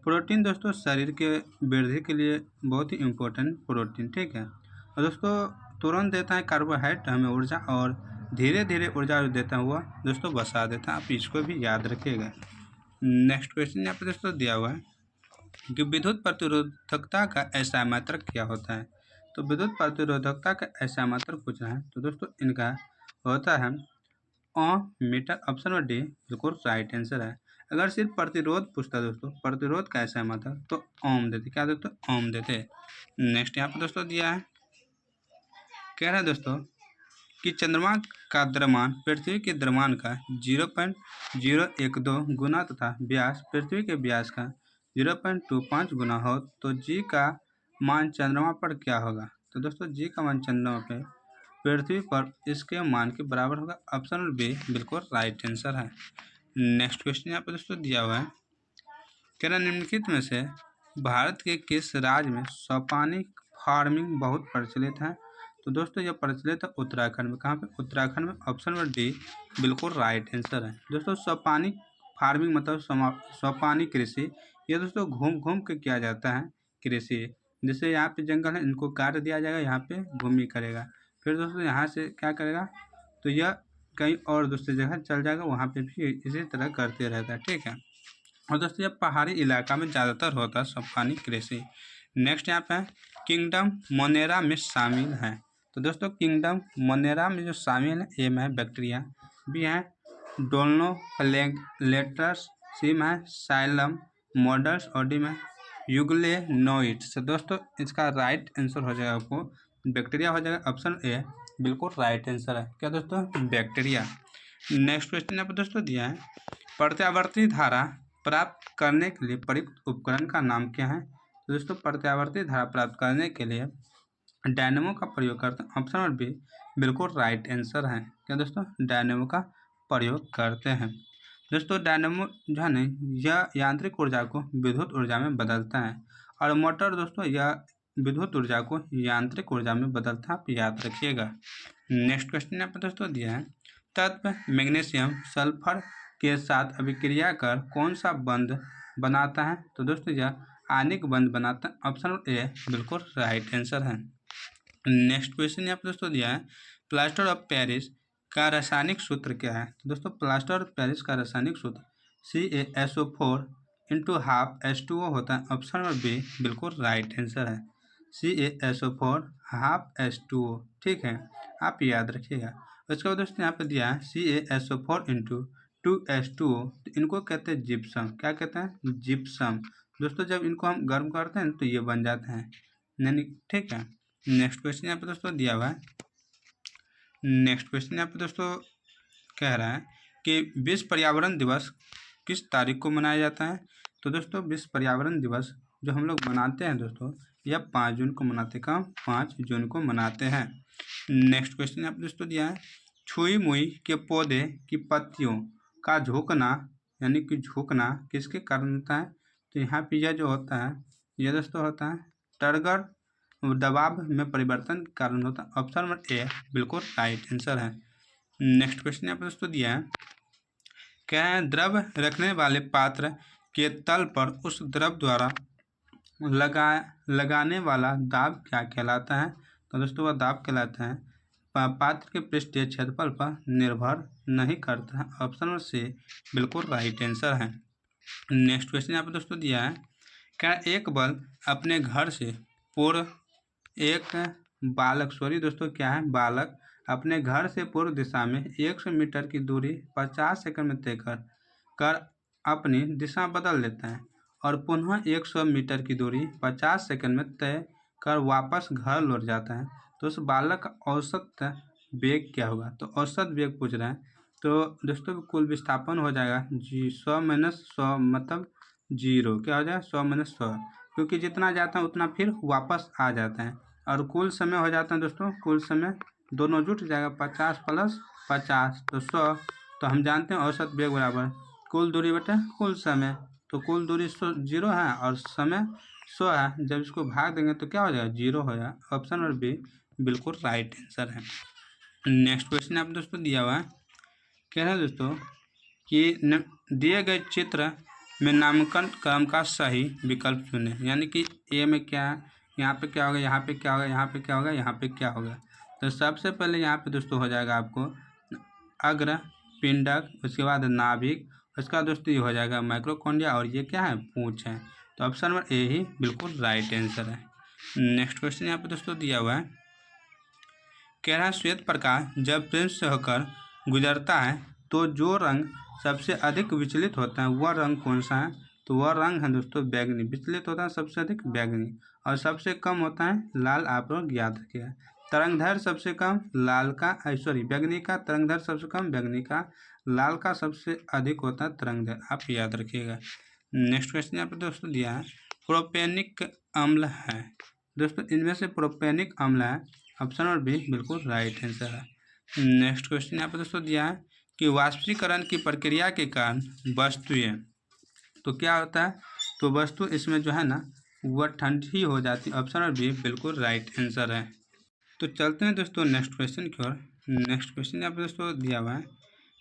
प्रोटीन दोस्तों शरीर के वृद्धि के लिए बहुत ही इम्पोर्टेंट प्रोटीन। ठीक है, और दोस्तों तुरंत देता है कार्बोहाइड्रेट हमें ऊर्जा, और धीरे धीरे ऊर्जा जो देता है हुआ दोस्तों बसा देता है। आप इसको भी याद रखिएगा। नेक्स्ट क्वेश्चन यहाँ पे दोस्तों दिया हुआ है कि विद्युत प्रतिरोधकता का SI मात्रक क्या होता है। तो विद्युत प्रतिरोधकता का SI मात्रक पूछ रहा है, तो दोस्तों इनका होता है ओम मीटर। ऑप्शन नंबर डी बिल्कुल राइट आंसर है। अगर सिर्फ प्रतिरोध पूछता है दोस्तों, प्रतिरोध का SI मात्रक, तो ओम देते। क्या दोस्तों? ओम देते। नेक्स्ट यहाँ पर दोस्तों दिया है, कह रहा है दोस्तों कि चंद्रमा का द्रव्यमान पृथ्वी के द्रव्यमान का 0.012 गुना तथा व्यास पृथ्वी के व्यास का 0.25 गुना हो तो जी का मान चंद्रमा पर क्या होगा। तो दोस्तों जी का मान चंद्रमा पर पृथ्वी पर इसके मान के बराबर होगा। ऑप्शन नंबर बी बिल्कुल राइट आंसर है। नेक्स्ट क्वेश्चन यहाँ पर दोस्तों दिया हुआ है, कह रहा निम्नलिखित में से भारत के किस राज्य में सोपानी फार्मिंग बहुत प्रचलित है। तो दोस्तों यह प्रचलित है उत्तराखंड में। कहाँ पे? उत्तराखंड में। ऑप्शन नंबर डी बिल्कुल राइट आंसर है। दोस्तों सोपानी फार्मिंग मतलब सोपानी कृषि, ये दोस्तों घूम घूम के किया जाता है कृषि। जैसे यहाँ पे जंगल है, इनको काट दिया जाएगा, यहाँ पे भूमि करेगा, फिर दोस्तों यहाँ से क्या करेगा, तो यह कहीं और दूसरी जगह चल जाएगा, वहाँ पे भी इसी तरह करते रहता है। ठीक है, और दोस्तों यह पहाड़ी इलाका में ज़्यादातर होता है सोपानी कृषि। नेक्स्ट यहाँ पे किंगडम मोनेरा में शामिल है। तो दोस्तों किंगडम मोनेरा में जो शामिल है, ए में है बैक्टीरिया, बी है डोल्नोफ्लेगेलेटस, सी में है साइलम मॉडल्स और डी में यूग्लेनोइड्स। तो दोस्तों इसका राइट आंसर हो जाएगा आपको बैक्टीरिया हो जाएगा। ऑप्शन ए बिल्कुल राइट आंसर है। क्या दोस्तों? बैक्टीरिया। नेक्स्ट क्वेश्चन यहाँ पर दोस्तों दिया है, प्रत्यावर्ती धारा प्राप्त करने के लिए प्रयुक्त उपकरण का नाम क्या है। तो दोस्तों प्रत्यावर्ती धारा प्राप्त करने के लिए डायनेमो का प्रयोग करते हैं। ऑप्शन नंबर बी बिल्कुल राइट आंसर है। क्या दोस्तों? डायनेमो का प्रयोग करते हैं। दोस्तों डायनेमो जो है ना, यह यांत्रिक ऊर्जा को विद्युत ऊर्जा में बदलता है, और मोटर दोस्तों यह विद्युत ऊर्जा को यांत्रिक ऊर्जा में बदलता है, आप याद रखिएगा। नेक्स्ट क्वेश्चन यहाँ पर दोस्तों दिया है, तत्व मैग्नीशियम सल्फर के साथ अभिक्रिया कर कौन सा बंध बनाता है। तो दोस्तों यह आयनिक बंध बनाता है। ऑप्शन ए बिल्कुल राइट आंसर है। नेक्स्ट क्वेश्चन यहाँ पर दोस्तों दिया है, प्लास्टर ऑफ पेरिस का रासायनिक सूत्र क्या है। तो दोस्तों प्लास्टर ऑफ पेरिस का रासायनिक सूत्र CaSO4 इंटू हाफ H2O होता है। ऑप्शन नंबर बी बिल्कुल राइट आंसर है। CaSO4 half H2O। ठीक है, आप याद रखिएगा। उसके बाद दोस्तों यहाँ पर दिया है CaSO4 इंटू 2H2O, तो इनको कहते हैं जिप्सम। क्या कहते हैं? जिप्सम। दोस्तों जब इनको हम गर्म करते हैं तो ये बन जाते हैं, यानी ठीक है। नेक्स्ट क्वेश्चन यहाँ पे दोस्तों दिया हुआ है, नेक्स्ट क्वेश्चन यहाँ पे दोस्तों कह रहा है कि विश्व पर्यावरण दिवस किस तारीख को मनाया जाता है। तो दोस्तों विश्व पर्यावरण दिवस जो हम लोग मनाते हैं दोस्तों, यह 5 जून को मनाते हैं। कब? 5 जून को मनाते हैं। नेक्स्ट क्वेश्चन यहाँ पे दोस्तों दिया है, छुई मुई के पौधे की पत्तियों का झुकना, यानी कि झुकना किसके कारण होता है। तो यहाँ पे यह जो होता है, यह दोस्तों होता है टर्गर दबाव में परिवर्तन के कारण होता है। ऑप्शन नंबर ए बिल्कुल राइट आंसर है। नेक्स्ट क्वेश्चन यहाँ पर दोस्तों दिया है, क्या है द्रव रखने वाले पात्र के तल पर उस द्रव द्वारा लगाने वाला दाब क्या कहलाता है। तो दोस्तों वह दाब कहलाता है पात्र के पृष्ठीय क्षेत्रफल पर निर्भर नहीं करता है। ऑप्शन नंबर सी बिल्कुल राइट आंसर है। नेक्स्ट क्वेश्चन यहाँ पर दोस्तों दिया है, क्या एक बल अपने घर से पूर्व एक बालक दोस्तों क्या है, बालक अपने घर से पूर्व दिशा में 100 मीटर की दूरी 50 सेकंड में तय कर अपनी दिशा बदल लेता है, और पुनः 100 मीटर की दूरी 50 सेकंड में तय कर वापस घर लौट जाता है, तो उस बालक का औसत वेग क्या होगा। तो औसत वेग पूछ रहा है, तो दोस्तों कुल विस्थापन हो जाएगा 100 माइनस 100 मतलब 0। क्या हो जाएगा? 100 माइनस 100, क्योंकि जितना जाता है उतना फिर वापस आ जाता है। और कुल समय हो जाता है दोस्तों, कुल समय दोनों जुट जाएगा 50 प्लस 50 तो 100। तो हम जानते हैं औसत वेग बराबर कुल दूरी बटे कुल समय, तो कुल दूरी 0 है और समय 100 है। जब इसको भाग देंगे तो क्या हो जाएगा? 0 हो जाएगा। ऑप्शन नंबर बी बिल्कुल राइट आंसर है। नेक्स्ट क्वेश्चन आप दोस्तों दिया हुआ है, कह रहे हैं दोस्तों कि दिए गए चित्र में नामांकन क्रम का सही विकल्प चुनें, यानी कि ए में क्या है, यहाँ पे क्या होगा, यहाँ पे क्या होगा, यहाँ पे क्या होगा, यहाँ पे क्या होगा। तो सबसे पहले यहाँ पे दोस्तों हो जाएगा आपको अग्र पिंडक, उसके बाद नाभिक, उसके बाद दोस्तों ये हो जाएगा माइक्रोकॉन्ड्रिया, और ये क्या है? पूंछ है। तो ऑप्शन नंबर ए ही बिल्कुल राइट आंसर है। नेक्स्ट क्वेश्चन यहाँ पे दोस्तों दिया हुआ है, कह रहा है श्वेत प्रकाश जब प्रिज्म से होकर गुजरता है तो जो रंग सबसे अधिक विचलित होता है वह रंग कौन सा है? तो वह रंग है दोस्तों बैगनी। विचलित होता है सबसे अधिक बैगनी, और सबसे कम होता है लाल। आप लोग याद रखिएगा, तरंगधैर्घ्य सबसे कम लाल का, सॉरी बैगनी का, तरंगधैर्घ्य सबसे कम बैगनी का, लाल का सबसे अधिक होता है तरंगधैर्घ्य। आप याद रखिएगा। नेक्स्ट क्वेश्चन यहाँ पर दोस्तों दिया है, प्रोपेनिक अम्ल है दोस्तों, इनमें से प्रोपेनिक अम्ल है। ऑप्शन नंबर बी बिल्कुल राइट आंसर है। नेक्स्ट क्वेश्चन यहाँ पर दोस्तों दिया है कि वाष्पीकरण की प्रक्रिया के कारण वस्तुएं, तो क्या होता है? तो वस्तु इसमें जो है ना वह ठंडी हो जाती है। ऑप्शन नंबर बी बिल्कुल राइट आंसर है। तो चलते हैं दोस्तों नेक्स्ट क्वेश्चन की ओर। नेक्स्ट क्वेश्चन यहाँ पर दोस्तों दिया हुआ है,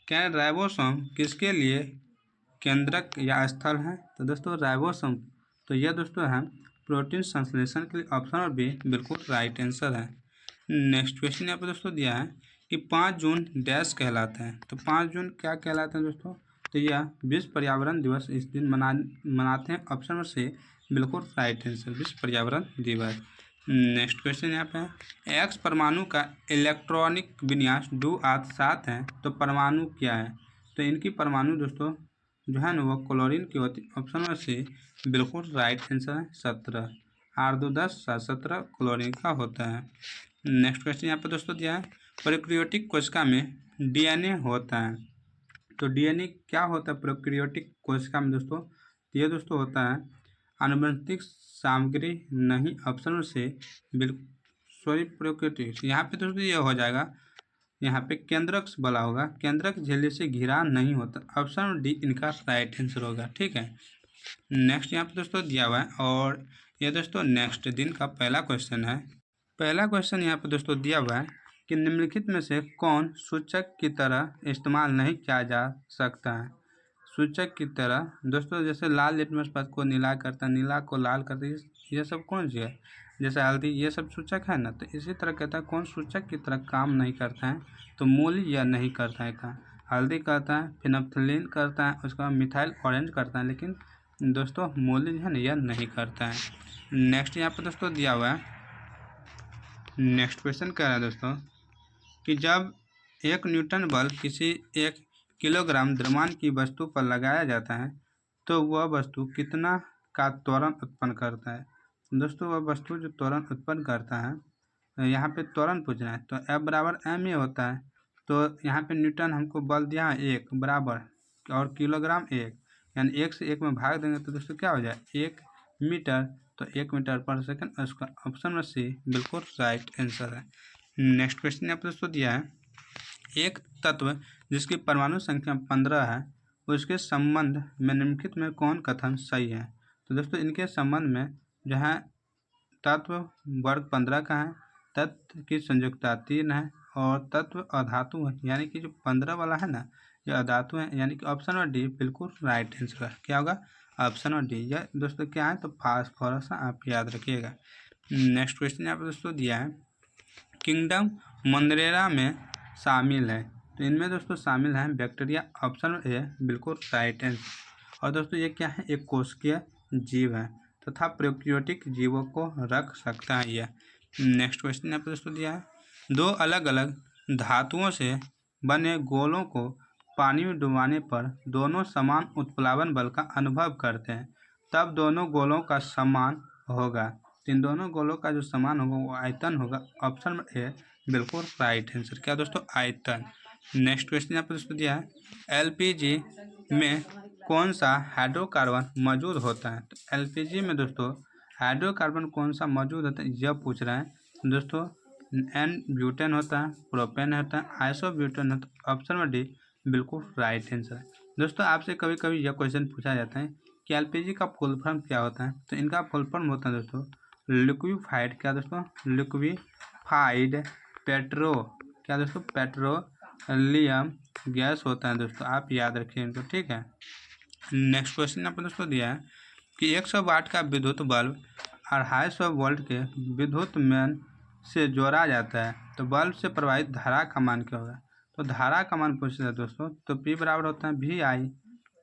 क्या राइबोसोम किसके लिए केंद्रक या स्थल है? तो दोस्तों राइबोसोम, तो यह दोस्तों है प्रोटीन संश्लेषण के लिए। ऑप्शन नंबर बी बिल्कुल राइट आंसर है। नेक्स्ट क्वेश्चन यहाँ पर दोस्तों दिया है कि 5 जून डैश कहलाता है। तो 5 जून क्या कहलाता है दोस्तों? तो यह विश्व पर्यावरण दिवस इस दिन मनाते हैं। ऑप्शन नंबर सी बिल्कुल राइट आंसर, विश्व पर्यावरण दिवस। नेक्स्ट क्वेश्चन यहाँ पे है, एक्स परमाणु का इलेक्ट्रॉनिक विन्यास 2 8 7 है। तो परमाणु क्या है? तो इनकी परमाणु दोस्तों जो है ना वो क्लोरीन की होती है। ऑप्शन नंबर सी बिल्कुल राइट आंसर है, 17। R2 10 7 17 क्लोरीन का होता है। नेक्स्ट क्वेश्चन यहाँ पर दोस्तों दिया है, प्रोकैरियोटिक कोशिका में DNA होता है। तो DNA क्या होता है प्रोकैरियोटिक कोशिका में दोस्तों? ये दोस्तों होता है आनुवंशिक सामग्री नहीं। ऑप्शन से बिल्कुल सॉरी प्रोकैरियोटिक, यहाँ पे दोस्तों ये हो जाएगा, यहाँ पे केंद्रक बोला होगा, केंद्रक झिल्ली से घिरा नहीं होता। ऑप्शन डी इनका राइट आंसर होगा। ठीक है। नेक्स्ट यहाँ पे दोस्तों दिया हुआ है, और ये दोस्तों नेक्स्ट दिन का पहला क्वेश्चन है। पहला क्वेश्चन यहाँ पे दोस्तों दिया हुआ है कि निम्नलिखित में से कौन सूचक की तरह इस्तेमाल नहीं किया जा सकता है? सूचक की तरह दोस्तों जैसे लाल लिटमस पथ को नीला करता है, नीला को लाल करता है, ये सब कौन सी है? जैसे हल्दी, ये सब सूचक है ना। तो इसी तरह कहता है कौन सूचक की तरह काम नहीं करता है? तो मूली या नहीं करता है का, हल्दी करता है, फिनोल्फ्थालीन करता है, उसके बाद मिथाइल ऑरेंज करता है, लेकिन दोस्तों मूली जो है ना यह नहीं करता है। नेक्स्ट यहाँ पर दोस्तों दिया हुआ है, नेक्स्ट क्वेश्चन कह रहा है दोस्तों कि जब 1 न्यूटन बल किसी 1 किलोग्राम द्रव्यमान की वस्तु पर लगाया जाता है तो वह वस्तु कितना का त्वरण उत्पन्न करता है? दोस्तों वह वस्तु जो त्वरण उत्पन्न करता है, यहाँ पे त्वरण पूछना है, तो F बराबर ma होता है। तो यहाँ पे न्यूटन हमको बल दिया है 1 बराबर, और किलोग्राम 1, यानी 1 से 1 में भाग देंगे तो दोस्तों क्या हो जाए 1 मीटर। तो 1 मीटर पर सेकंड, उसका ऑप्शन में सी बिल्कुल राइट आंसर है। नेक्स्ट क्वेश्चन यहाँ पर दोस्तों दिया है, एक तत्व जिसकी परमाणु संख्या 15 है उसके संबंध में निम्नलिखित में कौन कथन सही है? तो दोस्तों इनके संबंध में जो है तत्व वर्ग 15 का है, तत्व की संयुक्ता 3 है, और तत्व अधातु है, यानी कि जो 15 वाला है ना ये अधातु है, यानी कि ऑप्शन और डी बिल्कुल राइट आंसर है। क्या होगा? ऑप्शन और डी। यह दोस्तों क्या है? तो फास्फोरस, आप याद रखिएगा। नेक्स्ट क्वेश्चन यहाँ पर दोस्तों दिया है, किंगडम मंदरेरा में शामिल है। तो इनमें दोस्तों शामिल है बैक्टीरिया। ऑप्शन ए बिल्कुल राइट आंसर। और दोस्तों ये क्या है? एक कोशिकीय जीव है तथा प्रोकैरियोटिक जीवों को रख सकता है यह। नेक्स्ट क्वेश्चन यहाँ पर दोस्तों दिया है, 2 अलग अलग धातुओं से बने गोलों को पानी में डुबाने पर दोनों समान उत्प्लावन बल का अनुभव करते हैं, तब दोनों गोलों का समान होगा। इन दोनों गोलों का जो समान होगा वो आयतन होगा। ऑप्शन ए बिल्कुल राइट आंसर। क्या दोस्तों? आयतन। नेक्स्ट क्वेश्चन यहाँ पर दोस्तों दिया है, एलपीजी में कौन सा हाइड्रोकार्बन मौजूद होता है? तो एलपीजी में दोस्तों हाइड्रोकार्बन कौन सा मौजूद होता है यह पूछ रहे हैं दोस्तों। एन ब्यूटेन होता है, प्रोपेन होता है, आइसोब्यूटेन होता है। ऑप्शन में डी बिल्कुल राइट आंसर है। दोस्तों आपसे कभी कभी यह क्वेश्चन पूछा जाता है कि एलपीजी का फुल फॉर्म क्या होता है? तो इनका फुल फॉर्म होता है दोस्तों लिक्विफाइड, क्या दोस्तों? लिक्विफाइड पेट्रो, क्या दोस्तों? पेट्रोलियम गैस होता है दोस्तों, आप याद रखिए इनको। ठीक है। नेक्स्ट क्वेश्चन यहाँ पर दोस्तों दिया है कि 100 वाट का विद्युत बल्ब 250 वोल्ट के विद्युत मेन से जोड़ा जाता है तो बल्ब से प्रवाहित धारा का मान क्या होगा? तो धारा का मान पूछ रहे हैं दोस्तों, तो P बराबर होता है VI।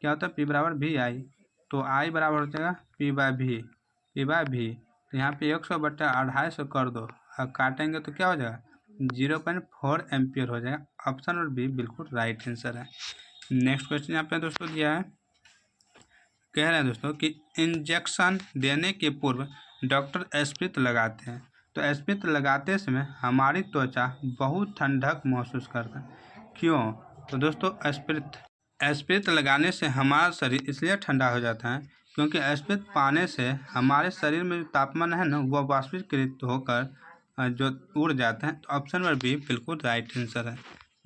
क्या होता है? P बराबर VI। तो आई बराबर हो जाएगा P/V। तो यहाँ पे 100/250 कर दो, अब काटेंगे तो क्या हो जाएगा 0.4 एम्पियर हो जाएगा। ऑप्शन नंबर बी बिल्कुल राइट आंसर है। नेक्स्ट क्वेश्चन यहाँ पे दोस्तों दिया है, कह रहे हैं दोस्तों कि इंजेक्शन देने के पूर्व डॉक्टर स्प्रित लगाते हैं, तो स्प्रित लगाते समय हमारी त्वचा बहुत ठंडक महसूस करता है, क्यों? तो दोस्तों स्प्रित लगाने से हमारा शरीर इसलिए ठंडा हो जाता है क्योंकि स्प्रित पाने से हमारे शरीर में जो तापमान है ना वह वाष्पीकृत होकर जो उड़ जाता है। तो ऑप्शन नंबर बी बिल्कुल राइट आंसर है।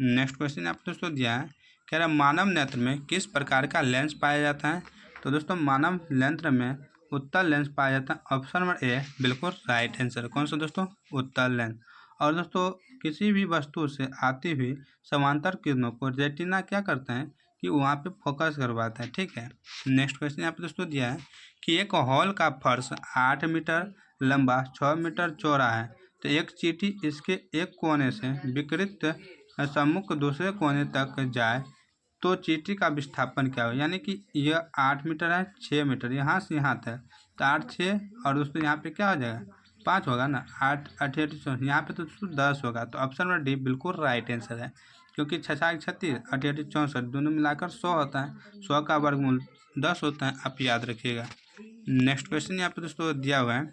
नेक्स्ट क्वेश्चन आपको दोस्तों दिया है, कह रहा है मानव नेत्र में किस प्रकार का लेंस पाया जाता है, तो दोस्तों मानव नेत्र में उत्तल लेंस पाया जाता है। ऑप्शन नंबर ए बिल्कुल राइट आंसर है। कौन सा दोस्तों? उत्तल लेंस। और दोस्तों किसी भी वस्तु से आती हुई समांतर किरणों को रेटिना क्या करता है कि वहाँ पे फोकस करवाता है, ठीक है। नेक्स्ट क्वेश्चन यहाँ पे दोस्तों दिया है कि एक हॉल का फर्श 8 मीटर लंबा 6 मीटर चौड़ा है, तो एक चींटी इसके एक कोने से विकृत सम्मुख दूसरे कोने तक जाए तो चींटी का विस्थापन क्या हो, यानी कि यह 8 मीटर है 6 मीटर यहाँ से यहाँ तक, तो 8 6 और दोस्तों यहाँ पे क्या हो जाएगा 5 होगा ना, 8 8 यहाँ पे तो दोस्तों 10 होगा। तो ऑप्शन नंबर डी बिल्कुल राइट आंसर है, क्योंकि 6 6 36 8 8 64 दोनों मिलाकर 100 होता है, 100 का वर्गमूल 10 होता है, आप याद रखिएगा। नेक्स्ट क्वेश्चन यहाँ पे दोस्तों दिया हुआ है,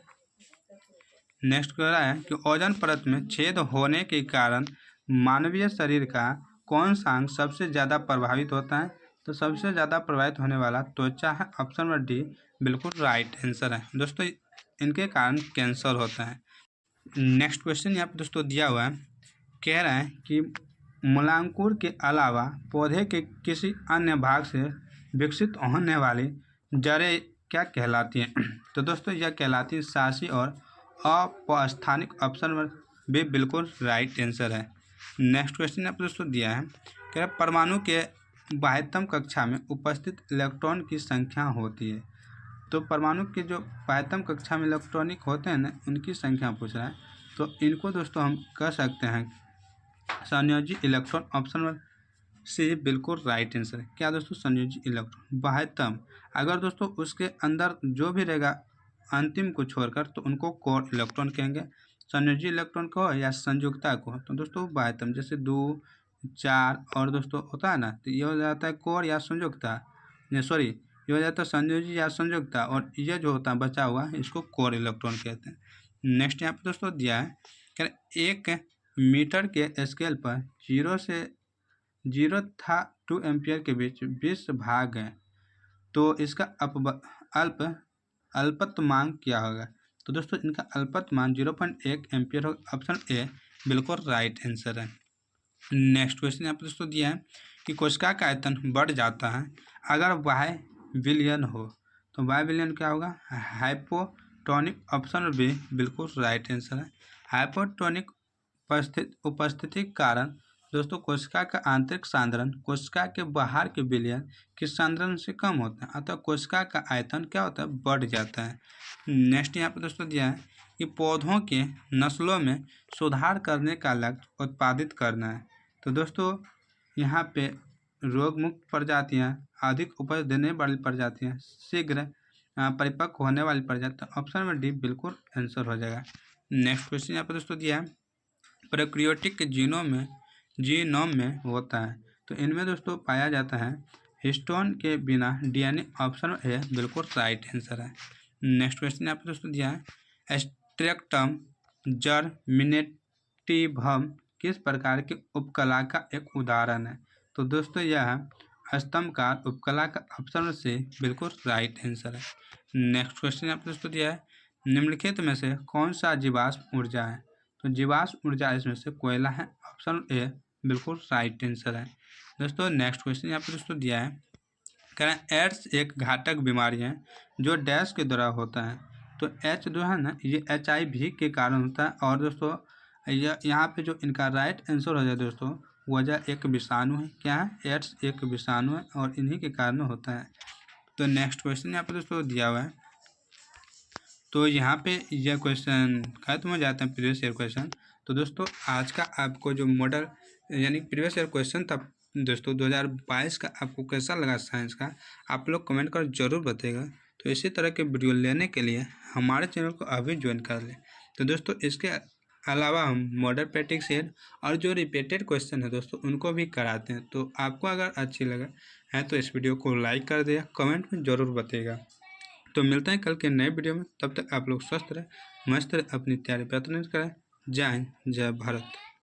नेक्स्ट कह रहा है कि ओजोन परत में छेद होने के कारण मानवीय शरीर का कौन सा अंग सबसे ज़्यादा प्रभावित होता है, तो सबसे ज़्यादा प्रभावित होने वाला त्वचा है। ऑप्शन नंबर डी बिल्कुल राइट आंसर है दोस्तों, इनके कारण कैंसर होता है। नेक्स्ट क्वेश्चन यहाँ पे दोस्तों दिया हुआ है, कह रहा है कि मूलांकुर के अलावा पौधे के किसी अन्य भाग से विकसित होने वाली जड़ें क्या कहलाती हैं, तो दोस्तों यह कहलाती है शासी और अपस्थानिक। ऑप्शन नंबर बी बिल्कुल राइट आंसर है। नेक्स्ट क्वेश्चन यहाँ पे दोस्तों दिया है, कह परमाणु के बाह्यतम कक्षा में उपस्थित इलेक्ट्रॉन की संख्या होती है, तो परमाणु के जो बाह्यतम कक्षा में इलेक्ट्रॉनिक होते हैं ना उनकी संख्या पूछ रहा है, तो इनको दोस्तों हम कह सकते हैं संयोजी इलेक्ट्रॉन। ऑप्शन नंबर सी बिल्कुल राइट आंसर है। क्या दोस्तों? संयोजी इलेक्ट्रॉन बाह्यतम, अगर दोस्तों उसके अंदर जो भी रहेगा अंतिम को छोड़कर तो उनको कोर इलेक्ट्रॉन कहेंगे। संयोजी इलेक्ट्रॉन को या संयुक्ता को तो दोस्तों बाह्यतम, जैसे 2 4 और दोस्तों होता है ना, तो ये हो जाता है कोर या संयुक्ता, ये हो जाता है संयोजी या संयुक्ता, और ये जो होता है बचा हुआ इसको कोर इलेक्ट्रॉन कहते हैं। नेक्स्ट यहाँ पे दोस्तों दिया है कि 1 मीटर के स्केल पर 0 से 0 था 2 एम्पियर के बीच 20 भाग है, तो इसका अल्पतमांक क्या होगा, तो दोस्तों इनका अल्पतमांक 0.1 एम्पियर होगा। ऑप्शन ए बिल्कुल राइट आंसर है। नेक्स्ट क्वेश्चन यहाँ पर दोस्तों दिया है कि कोशिका का आयतन बढ़ जाता है अगर वाई विलयन हो, तो वाई विलयन क्या होगा? हाइपोटोनिक। ऑप्शन बी बिल्कुल राइट आंसर है। हाइपोटोनिक उपस्थिति के कारण दोस्तों कोशिका का आंतरिक सांद्रण कोशिका के बाहर के विलयन के सांद्रण से कम होता है, अतः कोशिका का आयतन क्या होता है? बढ़ जाता है। नेक्स्ट यहाँ पर दोस्तों दिया है कि पौधों के नस्लों में सुधार करने का लक्ष्य उत्पादित करना है, तो दोस्तों यहाँ पे रोग मुक्त प्रजातियाँ, अधिक उपज देने वाली प्रजातियाँ, शीघ्र परिपक्व होने वाली प्रजातियाँ। ऑप्शन नंबर डी बिल्कुल आंसर हो जाएगा। नेक्स्ट क्वेश्चन यहाँ पर दोस्तों दिया है प्रोकैरियोटिक जीनोम में होता है, तो इनमें दोस्तों पाया जाता है हिस्टोन के बिना डीएनए। ऑप्शन ए बिल्कुल राइट आंसर है। नेक्स्ट क्वेश्चन यहाँ पर दोस्तों दिया है स्ट्रेक्टम जर्मिनेटिवम किस प्रकार की उपकला का एक उदाहरण है, तो दोस्तों यह स्तंभकार उपकला का। ऑप्शन से बिल्कुल राइट आंसर है। नेक्स्ट क्वेश्चन यहाँ पर दोस्तों दिया है निम्नलिखित में से कौन सा जीवाश्म ऊर्जा है, तो जीवाश्म ऊर्जा इसमें से कोयला है। ऑप्शन ए बिल्कुल राइट आंसर है दोस्तों। नेक्स्ट क्वेश्चन यहाँ पर दोस्तों दिया है, कह रहे हैं एड्स एक घातक बीमारी है जो डैश के द्वारा होता है, तो एच जो है ना ये HIV के कारण होता है, और दोस्तों यहाँ पे जो इनका राइट आंसर हो जाए दोस्तों वजह एक विषाणु है। क्या है? एड्स एक विषाणु है और इन्हीं के कारण होता है। तो नेक्स्ट क्वेश्चन यहाँ पे दोस्तों दिया हुआ है, तो यहाँ पे यह क्वेश्चन खत्म हो जाता है प्रीवियस ईयर क्वेश्चन। तो दोस्तों आज का आपको जो मॉडल यानी प्रीवियस ईयर क्वेश्चन था दोस्तों 2022 का आपको कैसा लगा साइंस का, आप लोग कमेंट कर जरूर बताइएगा। तो इसी तरह के वीडियो लेने के लिए हमारे चैनल को अभी ज्वाइन कर लें। तो दोस्तों इसके अलावा हम मॉडल प्रैक्टिस सेट और जो रिपीटेड क्वेश्चन है दोस्तों उनको भी कराते हैं। तो आपको अगर अच्छी लगे है तो इस वीडियो को लाइक कर दिया, कमेंट में ज़रूर बताइएगा। तो मिलते हैं कल के नए वीडियो में, तब तक आप लोग स्वस्थ रहें, मस्त रहें, अपनी तैयारी बेहतर करें। जय हिंद, जय भारत।